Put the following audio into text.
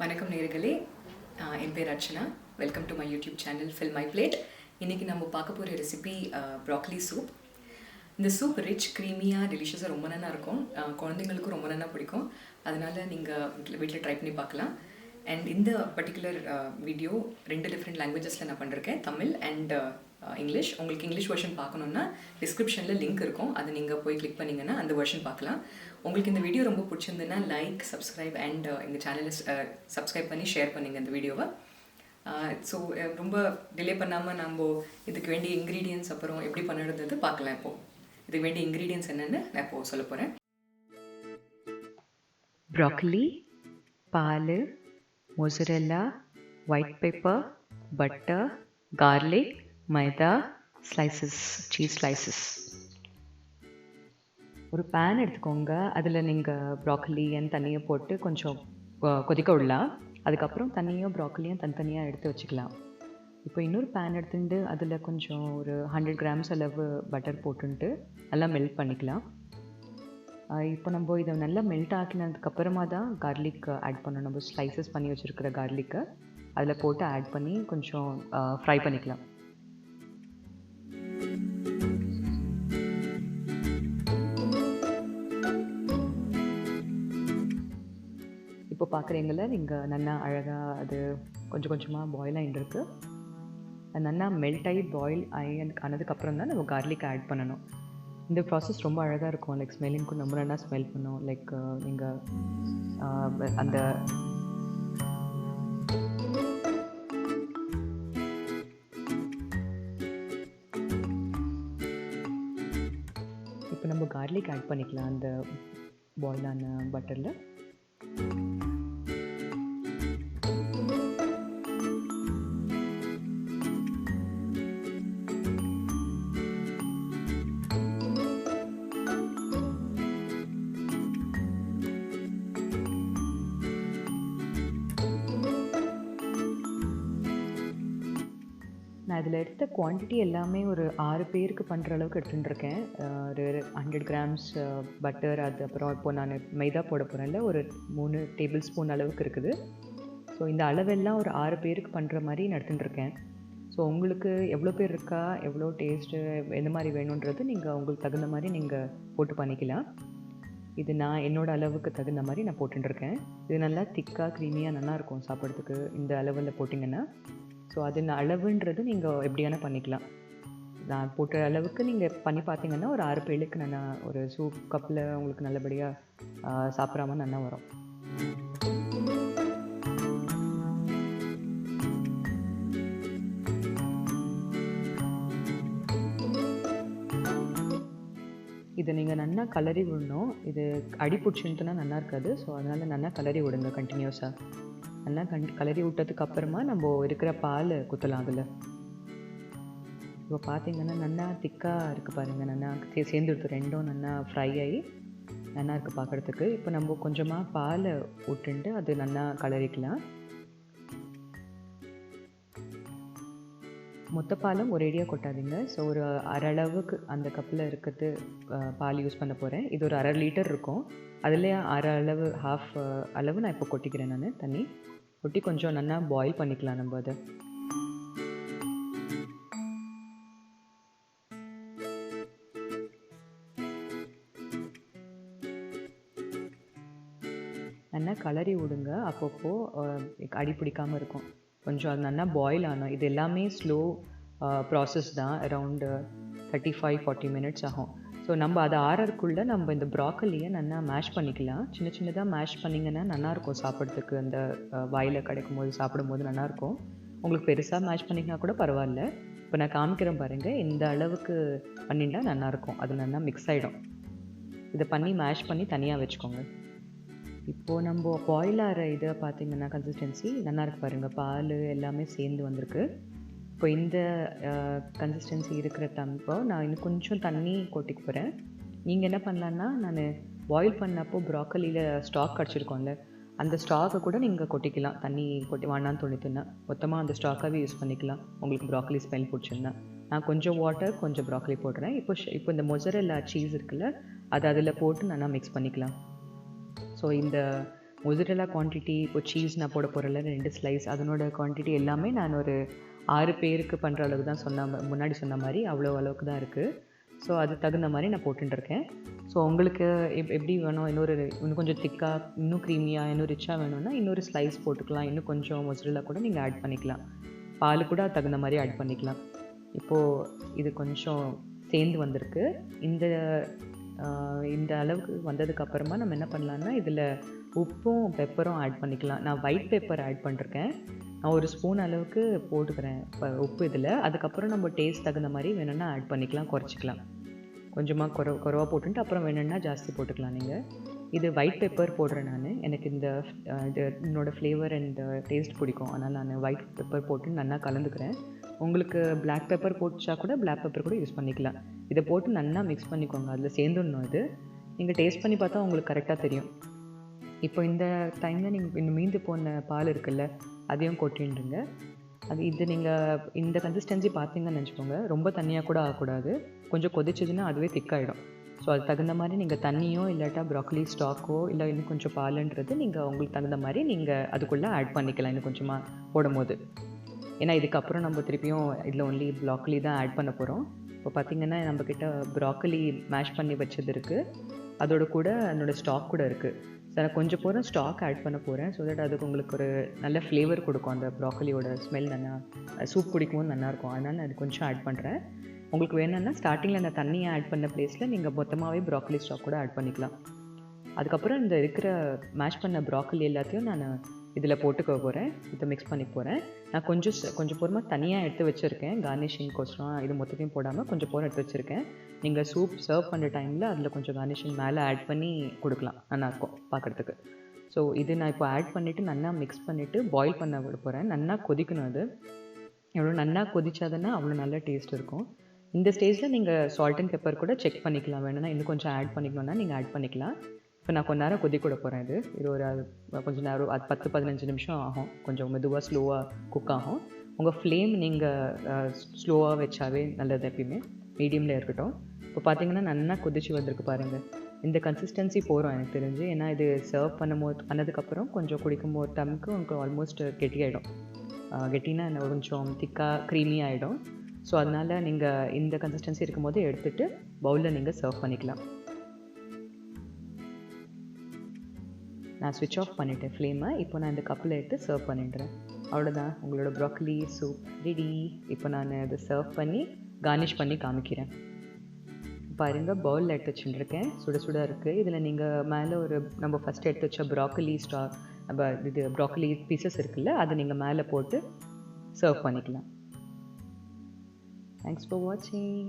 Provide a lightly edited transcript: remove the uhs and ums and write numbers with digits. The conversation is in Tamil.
வணக்கம் நேயர்களே, என் பேர் Archana. Welcome to my YouTube channel fill my plate. இன்றைக்கி நம்ம பார்க்க போகிற ரெசிபி ப்ராக்கலி சூப். இந்த சூப் ரிச் க்ரீமியாக டெலிஷியஸாக ரொம்ப நல்லா இருக்கும். குழந்தைங்களுக்கும் ரொம்ப நல்லா பிடிக்கும். அதனால் நீங்கள் வீட்டில் ட்ரை பண்ணி பார்க்கலாம். அண்ட் இந்த பர்டிகுலர் வீடியோ 2 டிஃப்ரெண்ட் லாங்குவேஜஸில் நான் பண்ணிருக்கேன், தமிழ் அண்ட் இங்கிலீஷ். உங்களுக்கு இங்கிலீஷ் வெர்ஷன் பார்க்கணுன்னா டிஸ்கிரிப்ஷனில் லிங்க் இருக்கும், அதை நீங்கள் போய் கிளிக் பண்ணிங்கன்னா அந்த வெர்ஷன் பார்க்கலாம். உங்களுக்கு இந்த வீடியோ ரொம்ப பிடிச்சிருந்துன்னா லைக், சப்ஸ்கிரைப் அண்ட் எங்கள் சேனலை சப்ஸ்கிரைப் பண்ணி ஷேர் பண்ணுங்கள் இந்த வீடியோவை. ஸோ ரொம்ப டிலே பண்ணாமல் நம்ம இதுக்கு வேண்டிய இன்க்ரீடியன்ஸ் அப்புறம் எப்படி பண்ணுறது பார்க்கலாம். இப்போது இதுக்கு வேண்டிய இன்க்ரீடியன்ஸ் என்னென்னு நான் இப்போது சொல்ல போகிறேன். ப்ராக்கலி, பால், mozzarella, white pepper, butter, garlic, மைதா, ஸ்லைசஸ், சீஸ் ஸ்லைசஸ். ஒரு பேன் எடுத்துக்கோங்க. அதில் நீங்கள் ப்ராக்கலி அண்ட் தண்ணியை போட்டு கொஞ்சம் கொதிக்க விடலாம். அதுக்கப்புறம் தண்ணியும் ப்ராக்கலியும் தனித்தனியாக எடுத்து வச்சுக்கலாம். இப்போ இன்னொரு பேன் எடுத்துட்டு அதில் கொஞ்சம் ஒரு 100 grams அளவு பட்டர் போட்டுன்ட்டு நல்லா மெல்ட் பண்ணிக்கலாம். இப்போ நம்ம இதை நல்லா மெல்ட் ஆக்கினதுக்கப்புறமா தான் கார்லிக் ஆட் பண்ணணும். நம்ம ஸ்லைசஸ் பண்ணி வச்சுருக்கிற கார்லிக்கை அதில் போட்டு ஆட் பண்ணி கொஞ்சம் ஃப்ரை பண்ணிக்கலாம். இப்போ பார்க்குறீங்கள, நீங்கள் நல்லா அழகாக அது கொஞ்சம் கொஞ்சமாக பாயில் ஆகிட்டுருக்கு. அது நல்லா மெல்ட் ஆகி பாயில் ஆனதுக்கப்புறம் தான் நம்ம கார்லிக் ஆட் பண்ணணும். இந்த ப்ராசஸ் ரொம்ப அழகாக இருக்கும். லைக் ஸ்மெல்லிங்க்கும் ரொம்ப நல்லா ஸ்மெல் பண்ணும். லைக் நீங்கள் அந்த இப்போ நம்ம கார்லிக் ஆட் பண்ணிக்கலாம் அந்த பாயிலான பட்டரில். நான் இதில் எடுத்த குவான்டிட்டி எல்லாமே ஒரு 6 பேருக்கு பண்ணுற அளவுக்கு எடுத்துட்டுருக்கேன். ஒரு 100 grams பட்டர், அது அப்புறம் இப்போ நான் மைதா போட போகிறேன்ல, ஒரு 3 டேபிள் ஸ்பூன் அளவுக்கு இருக்குது. ஸோ இந்த அளவெல்லாம் ஒரு 6 பேருக்கு பண்ணுற மாதிரி நான் எடுத்துட்டுருக்கேன். ஸோ உங்களுக்கு எவ்வளோ பேர் இருக்கா, எவ்வளோ டேஸ்ட்டு எந்த மாதிரி வேணுன்றது நீங்கள் உங்களுக்கு தகுந்த மாதிரி நீங்கள் போட்டு பண்ணிக்கலாம். இது நான் என்னோடய அளவுக்கு தகுந்த மாதிரி நான் போட்டுருக்கேன். இது நல்லா திக்காக க்ரீமியாக நல்லாயிருக்கும் சாப்பிட்றதுக்கு இந்த அளவில் போட்டிங்கன்னா. ஸோ அது அளவுன்றது நீங்கள் எப்படியான பண்ணிக்கலாம். நான் போட்ட அளவுக்கு நீங்கள் பண்ணி பார்த்தீங்கன்னா ஒரு 6 பேருக்கு நல்லா ஒரு சூப் கப்பில் உங்களுக்கு நல்லபடியாக சாப்பிட்ற மாதிரி நல்லா வரும். இதை நீங்கள் நல்லா கலரி விடணும். இது அடி பிடிச்சின்ட்டுனா நல்லா இருக்காது. ஸோ அதனால் நல்லா கலரி விடுங்க கண்டினியூஸாக. நல்லா கலரி விட்டதுக்கு அப்புறமா நம்ம இருக்கிற பால் குத்தலாம் அதில். இப்போ பார்த்தீங்கன்னா நல்லா திக்காக இருக்குது பாருங்கள். நல்லா சேர்ந்துடுது, ரெண்டும் நல்லா ஃப்ரை ஆகி நல்லா இருக்குது பார்க்குறதுக்கு. இப்போ நம்ம கொஞ்சமாக பாலை விட்டுண்டு அது நல்லா கலரிக்கலாம். மொத்த பாலும் ஒரேடியாக கொட்டாதீங்க. ஸோ ஒரு அரை அளவுக்கு அந்த கப்பில் இருக்கிறது பால் யூஸ் பண்ண போகிறேன். இது ஒரு 1/2 லிட்டர் இருக்கும். அதுலேயே அரை அளவு, ஹாஃப் அளவு நான் இப்போ கொட்டிக்கிறேன். நான் தண்ணி கொட்டி கொஞ்சம் நல்லா பாயில் பண்ணிக்கலாம் நம்ம அதை. நல்லா கலரி விடுங்க. அப்பப்போ அடி பிடிக்காமல் இருக்கும். கொஞ்சம் அது நல்லா பாயில் ஆனோம். இது எல்லாமே ஸ்லோ ப்ராசஸ் தான். அரவுண்டு 35-40 minutes ஆகும். ஸோ நம்ம அதை ஆறதுக்குள்ளே நம்ம இந்த ப்ராக்கலியை நல்லா மேஷ் பண்ணிக்கலாம். சின்ன சின்னதாக மேஷ் பண்ணிங்கன்னா நல்லாயிருக்கும் சாப்பிட்றதுக்கு. அந்த வாயில் கிடைக்கும் போது சாப்பிடும்போது நல்லாயிருக்கும். உங்களுக்கு பெருசாக மேஷ் பண்ணிங்கன்னா கூட பரவாயில்ல. இப்போ நான் காமிக்கிறேன் பாருங்கள். இந்த அளவுக்கு பண்ணிட்டா நல்லாயிருக்கும். அது நல்லா மிக்ஸ் ஆகிடும். இதை பண்ணி மேஷ் பண்ணி தனியாக வச்சுக்கோங்க. இப்போது நம்ம பாயில் ஆகிற இதை பார்த்திங்கன்னா கன்சிஸ்டன்சி நல்லாயிருக்கு பாருங்கள். பால் எல்லாமே சேர்ந்து வந்திருக்கு. இப்போ இந்த கன்சிஸ்டன்சி இருக்கிற தம்போ நான் இன்னும் கொஞ்சம் தண்ணி கொட்டிக்க போகிறேன். நீங்கள் என்ன பண்ணலான்னா, நான் பாயில் பண்ணப்போ ப்ராக்கலியில் ஸ்டாக் கிடச்சிருக்கோம்ல, அந்த ஸ்டாக்கை கூட நீங்கள் கொட்டிக்கலாம். தண்ணி கொட்டி வேணான்னு தோணித்துன்னா மொத்தமாக அந்த ஸ்டாக்காகவே யூஸ் பண்ணிக்கலாம். உங்களுக்கு ப்ராக்கலி ஸ்மெல் பிடிச்சிருந்தா. நான் கொஞ்சம் வாட்டர், கொஞ்சம் ப்ராக்கலி போடுறேன். இப்போ இந்த மொசரெல்லா சீஸ் இருக்குல்ல, அது அதில் போட்டு நல்லா மிக்ஸ் பண்ணிக்கலாம். ஸோ இந்த மொசரெல்லா குவான்டிட்டி இப்போ சீஸ் நான் போட போகிறேன்ல 2 ஸ்லைஸ் அதனோட குவான்டிட்டி எல்லாமே நான் ஒரு 6 பேருக்கு பண்ணுற அளவுக்கு தான் முன்னாடி சொன்ன மாதிரி அவ்வளோ அளவுக்கு தான் இருக்குது. ஸோ அது தகுந்த மாதிரி நான் போட்டுருக்கேன். ஸோ உங்களுக்கு எப்படி வேணும், இன்னும் கொஞ்சம் திக்காக, இன்னும் க்ரீமியாக, இன்னும் ரிச்சாக வேணும்னா இன்னொரு ஸ்லைஸ் போட்டுக்கலாம். இன்னும் கொஞ்சம் மொசரெல்லா கூட நீங்கள் ஆட் பண்ணிக்கலாம். பால் கூட தகுந்த மாதிரி ஆட் பண்ணிக்கலாம். இப்போது இது கொஞ்சம் சேர்ந்து வந்திருக்கு. இந்த அளவுக்கு வந்ததுக்கப்புறமா நம்ம என்ன பண்ணலான்னா, இதில் உப்பும் பெப்பரும் ஆட் பண்ணிக்கலாம். நான் ஒயிட் பெப்பர் ஆட் பண்ணிருக்கேன். நான் ஒரு ஸ்பூன் அளவுக்கு போட்டுக்கிறேன் உப்பு இதில். அதுக்கப்புறம் நம்ம டேஸ்ட் தகுந்த மாதிரி வேணும்னா ஆட் பண்ணிக்கலாம், குறைச்சிக்கலாம். கொஞ்சமாக குறைவா போட்டுட்டு அப்புறம் வேணும்னா ஜாஸ்தி போட்டுக்கலாம் நீங்கள். இது ஒயிட் பெப்பர் போடுறேன் நான். எனக்கு என்னோடய ஃப்ளேவர் அண்ட் டேஸ்ட் பிடிக்கும். அதனால் நான் ஒயிட் பெப்பர் போட்டு நல்லா கலந்துக்கிறேன். உங்களுக்கு பிளாக் பெப்பர் போட்டுச்சா கூட பிளாக் பெப்பர் கூட யூஸ் பண்ணிக்கலாம். இதை போட்டு நல்லா மிக்ஸ் பண்ணிக்கோங்க. அதில் சேர்ந்துடணும் இது. நீங்கள் டேஸ்ட் பண்ணி பார்த்தா உங்களுக்கு கரெக்டாக தெரியும். இப்போ இந்த டைமில் நீங்கள் இந்த மீந்து போன பால் இருக்குல்ல, அதையும் கொட்டிடுங்க. இது நீங்கள் இந்த கன்சிஸ்டன்சி பார்த்தீங்கன்னு நினச்சிக்கோங்க. ரொம்ப தண்ணியாக கூட ஆகக்கூடாது. கொஞ்சம் கொதிச்சதுன்னா அதுவே திக்காயிடும். ஸோ அது தகுந்த மாதிரி நீங்கள் தண்ணியோ இல்லாட்டா ப்ராக்கலி ஸ்டாக்கோ இல்லை இன்னும் கொஞ்சம் பாலுன்றது நீங்கள் உங்களுக்கு தகுந்த மாதிரி நீங்கள் அதுக்குள்ளே ஆட் பண்ணிக்கலாம் இன்னும் கொஞ்சமாக போடும்போது. ஏன்னா இதுக்கப்புறம் நம்ம திருப்பியும் இதில் ஒன்லி ப்ராக்கலி தான் ஆட் பண்ண போகிறோம். இப்போ பார்த்திங்கன்னா நம்மக்கிட்ட ப்ராக்கலி மேஷ் பண்ணி வச்சது இருக்குது. அதோட கூட என்னோடய ஸ்டாக் கூட இருக்குது. ஸோ நான் கொஞ்சம் ஸ்டாக் ஆட் பண்ண போகிறேன். ஸோ தட் அதுக்கு உங்களுக்கு ஒரு நல்ல ஃப்ளேவர் கொடுக்கும். அந்த ப்ராக்கலியோட ஸ்மெல் நல்லா சூப் குடிக்கும்போது நல்லாயிருக்கும். அதனால் நான் அது கொஞ்சம் ஆட் பண்ணுறேன். உங்களுக்கு வேணும்னா ஸ்டார்டிங்கில் அந்த தண்ணியை ஆட் பண்ண ப்ளேஸில் நீங்கள் மொத்தமாகவே ப்ராக்கலி ஸ்டாக் கூட ஆட் பண்ணிக்கலாம். அதுக்கப்புறம் இந்த இருக்கிற மேஷ் பண்ண ப்ராக்கலி எல்லாத்தையும் நான் இதில் போட்டுக்க போகிறேன். இதை மிக்ஸ் பண்ணி போகிறேன். நான் கொஞ்சம் பொறுமா தனியாக எடுத்து வச்சுருக்கேன். கார்னிஷிங்க்கோசரம் இது மொத்தத்தையும் போடாமல் கொஞ்சம் எடுத்து வச்சுருக்கேன். நீங்கள் சூப் சர்வ் பண்ணுற டைமில் அதில் கொஞ்சம் கார்னிஷிங் மேலே ஆட் பண்ணி கொடுக்கலாம். நல்லாயிருக்கும் பார்க்குறதுக்கு. ஸோ இது நான் இப்போ ஆட் பண்ணிவிட்டு நல்லா மிக்ஸ் பண்ணிவிட்டு பாயில் பண்ண விட போகிறேன். நல்லா கொதிக்கணும். அது எவ்வளோ நல்லா கொதிச்சாதுன்னா அவ்வளோ நல்ல டேஸ்ட் இருக்கும். இந்த ஸ்டேஜில் நீங்கள் சால்ட் அண்ட் பெப்பர் கூட செக் பண்ணிக்கலாம். வேணும்னா இன்னும் கொஞ்சம் ஆட் பண்ணிக்கணும்னா நீங்கள் ஆட் பண்ணிக்கலாம். இப்போ நான் கொஞ்ச நேரம் கொதிக்க விட போகிறேன். இது ஒரு கொஞ்சம் நேரம் 10-15 நிமிஷம் ஆகும். கொஞ்சம் மெதுவாக ஸ்லோவாக குக் ஆகும். உங்கள் ஃப்ளேம் நீங்கள் ஸ்லோவாக வச்சாவே நல்லது. எப்பயுமே மீடியமில் இருக்கட்டும். இப்போ பார்த்தீங்கன்னா நல்லா கொதிச்சு வந்திருக்கு பாருங்கள். இந்த கன்சிஸ்டன்சி போகிறோம் எனக்கு தெரிஞ்சு. ஏன்னா இது சர்வ் பண்ணதுக்கப்புறம் கொஞ்சம் குடிக்கும்போது டைமுக்கு உங்களுக்கு ஆல்மோஸ்ட் கெட்டியாகிடும். கெட்டினா கொஞ்சம் திக்காக க்ரீமி ஆகிடும். ஸோ அதனால் நீங்கள் இந்த கன்சிஸ்டன்சி இருக்கும்போது எடுத்துகிட்டு பவுலில் நீங்கள் சர்வ் பண்ணிக்கலாம். நான் ஸ்விட்ச் ஆஃப் பண்ணிட்டேன் ஃப்ளேமை. இப்போ நான் இந்த கப்பில் எடுத்து சர்வ் பண்ணிடுறேன். அவ்வளோதான், உங்களோட ப்ராக்கலி சூப் ரெடி. இப்போ நான் இதை சர்வ் பண்ணி கார்னிஷ் பண்ணி காமிக்கிறேன். பாருங்கள், பவுலில் எடுத்து வச்சுட்டுருக்கேன். சுட சுட இருக்குது. இதில் நீங்கள் மேலே நம்ம ஃபஸ்ட்டு எடுத்து வச்ச ப்ராக்கலி பீசஸ் இருக்குல்ல, அதை நீங்கள் மேலே போட்டு சர்வ் பண்ணிக்கலாம். Thanks for watching.